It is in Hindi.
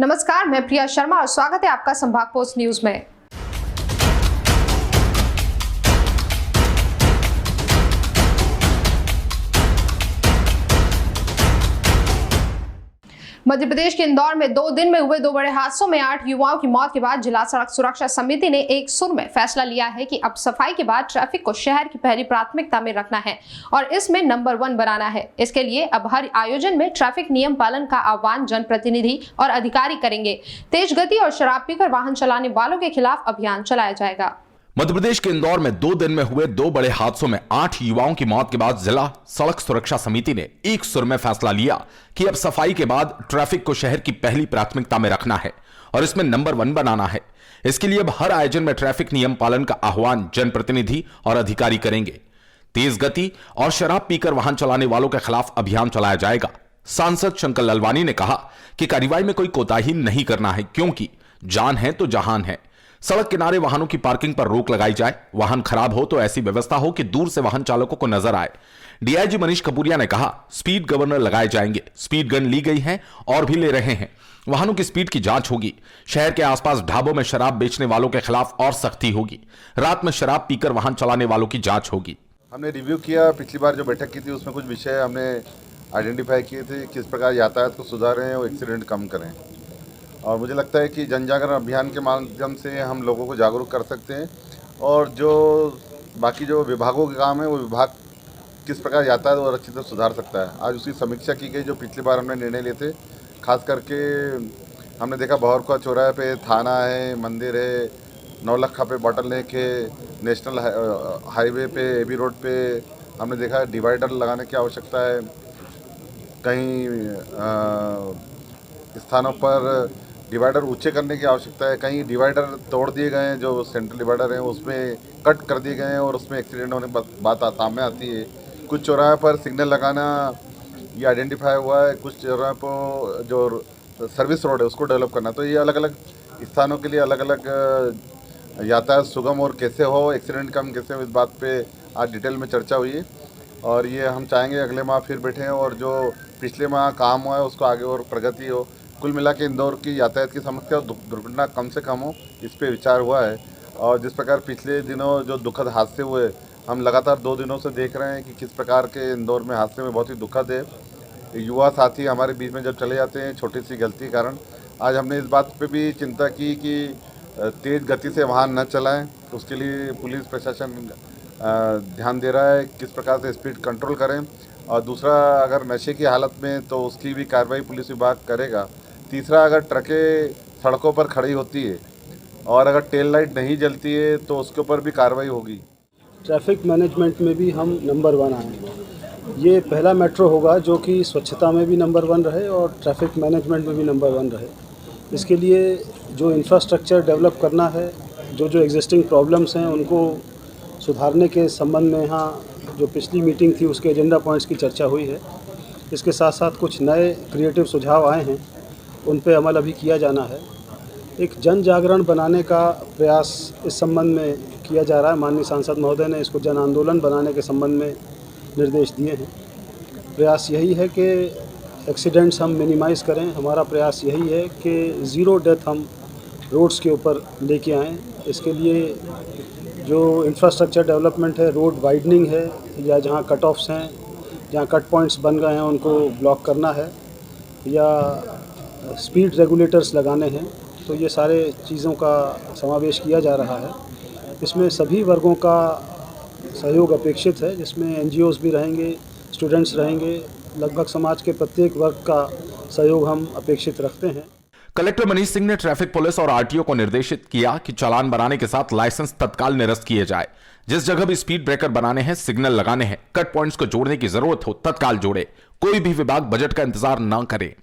नमस्कार, मैं प्रिया शर्मा और स्वागत है आपका संभाग पोस्ट न्यूज में। मध्य प्रदेश के इंदौर में 2 दिन में हुए 2 बड़े हादसों में 8 युवाओं की मौत के बाद जिला सड़क सुरक्षा समिति ने एक सुर में फैसला लिया है कि अब सफाई के बाद ट्रैफिक को शहर की पहली प्राथमिकता में रखना है और इसमें नंबर 1 बनाना है। इसके लिए अब हर आयोजन में ट्रैफिक नियम पालन का आह्वान जनप्रतिनिधि और अधिकारी करेंगे। तेज गति और शराब पीकर वाहन चलाने वालों के खिलाफ अभियान चलाया जाएगा। मध्य प्रदेश के इंदौर में 2 दिन में हुए 2 बड़े हादसों में 8 युवाओं की मौत के बाद जिला सड़क सुरक्षा समिति ने एक सुर में फैसला लिया कि अब सफाई के बाद ट्रैफिक को शहर की पहली प्राथमिकता में रखना है और इसमें नंबर 1 बनाना है। इसके लिए अब हर आयोजन में ट्रैफिक नियम पालन का आह्वान जनप्रतिनिधि और अधिकारी करेंगे। तेज गति और शराब पीकर वाहन चलाने वालों के खिलाफ अभियान चलाया जाएगा। सांसद शंकर लालवानी ने कहा कि कार्रवाई में कोई कोताही नहीं करना है, क्योंकि जान है तो जहान है। सड़क किनारे वाहनों की पार्किंग पर रोक लगाई जाए। वाहन खराब हो तो ऐसी व्यवस्था हो कि दूर से वाहन चालकों को नजर आए। डीआईजी मनीष कपूरिया ने कहा, स्पीड गवर्नर लगाए जाएंगे। स्पीड गन ली गई है और भी ले रहे हैं। वाहनों की स्पीड की जांच होगी। शहर के आसपास ढाबों में शराब बेचने वालों के खिलाफ और सख्ती होगी। रात में शराब पीकर वाहन चलाने वालों की जांच होगी। हमने रिव्यू किया, पिछली बार जो बैठक की थी उसमें कुछ विषय हमने आइडेंटिफाई किए थे, किस प्रकार यातायात को सुधारें और एक्सीडेंट कम करें। और मुझे लगता है कि जन जागरण अभियान के माध्यम से हम लोगों को जागरूक कर सकते हैं और जो बाकी जो विभागों के काम है वो विभाग किस प्रकार यातायात और अच्छी तरह सुधार सकता है। आज उसकी समीक्षा की गई जो पिछली बार हमने निर्णय लिए थे। खास करके हमने देखा बहरकुआ चौराहे पे थाना है, मंदिर है, नौलखा पे बॉटल नेक है, नेशनल हाईवे पे एबी रोड पे हमने देखा डिवाइडर लगाने की आवश्यकता है। कहीं स्थानों पर डिवाइडर ऊंचे करने की आवश्यकता है। कहीं डिवाइडर तोड़ दिए गए हैं, जो सेंट्रल डिवाइडर हैं उसमें कट कर दिए गए हैं और उसमें एक्सीडेंट होने की बात सामने आती है। कुछ चौराहे पर सिग्नल लगाना ये आइडेंटिफाई हुआ है। कुछ चौराहे पर जो सर्विस रोड है उसको डेवलप करना। तो ये अलग अलग स्थानों के लिए अलग अलग यातायात सुगम और कैसे हो, एक्सीडेंट कम कैसे हो, इस बात पे आज डिटेल में चर्चा हुई है और ये हम चाहेंगे अगले माह फिर बैठें और जो पिछले माह काम हुआ है उसको आगे और प्रगति हो। कुल मिला के इंदौर की यातायात की समस्या और दुर्घटना कम से कम हो, इस पे विचार हुआ है। और जिस प्रकार पिछले दिनों जो दुखद हादसे हुए, हम लगातार 2 दिनों से देख रहे हैं कि किस प्रकार के इंदौर में हादसे में बहुत ही दुखद है। युवा साथी हमारे बीच में जब चले जाते हैं छोटी सी गलती के कारण, आज हमने इस बात पे भी चिंता की कि तेज़ गति से वाहन न चलाएं। उसके लिए पुलिस प्रशासन ध्यान दे रहा है किस प्रकार से स्पीड कंट्रोल करें। और दूसरा, अगर नशे की हालत में तो उसकी भी कार्रवाई पुलिस विभाग करेगा। तीसरा, अगर ट्रकें सड़कों पर खड़ी होती है और अगर टेल लाइट नहीं जलती है तो उसके ऊपर भी कार्रवाई होगी। ट्रैफिक मैनेजमेंट में भी हम नंबर 1 आए। ये पहला मेट्रो होगा जो कि स्वच्छता में भी नंबर 1 रहे और ट्रैफिक मैनेजमेंट में भी नंबर 1 रहे। इसके लिए जो इंफ्रास्ट्रक्चर डेवलप करना है, जो एग्जिस्टिंग प्रॉब्लम्स हैं उनको सुधारने के संबंध में यहाँ जो पिछली मीटिंग थी उसके एजेंडा पॉइंट्स की चर्चा हुई है। इसके साथ साथ कुछ नए क्रिएटिव सुझाव आए हैं, उन पे अमल अभी किया जाना है। एक जन जागरण बनाने का प्रयास इस संबंध में किया जा रहा है। माननीय सांसद महोदय ने इसको जन आंदोलन बनाने के संबंध में निर्देश दिए हैं। प्रयास यही है कि एक्सीडेंट्स हम मिनिमाइज़ करें। हमारा प्रयास यही है कि 0 डेथ हम रोड्स के ऊपर लेके आएँ। इसके लिए जो इंफ्रास्ट्रक्चर डेवलपमेंट है, रोड वाइडनिंग है या जहाँ कट ऑफ्स हैं, जहाँ कट पॉइंट्स बन गए हैं उनको ब्लॉक करना है या स्पीड रेगुलेटर्स लगाने हैं, तो ये सारे चीज़ों का समावेश किया जा रहा है। इसमें सभी वर्गों का सहयोग अपेक्षित है, जिसमें एनजीओज़ भी रहेंगे, स्टूडेंट्स रहेंगे। लगभग समाज के प्रत्येक वर्ग का सहयोग हम अपेक्षित रखते हैं। कलेक्टर मनीष सिंह ने ट्रैफिक पुलिस और आरटीओ को निर्देशित किया कि चालान बनाने के साथ लाइसेंस तत्काल निरस्त किए जाए। जिस जगह भी स्पीड ब्रेकर बनाने हैं, सिग्नल लगाने हैं, कट पॉइंट्स को जोड़ने की जरूरत हो तत्काल जोड़े। कोई भी विभाग बजट का इंतजार न करे।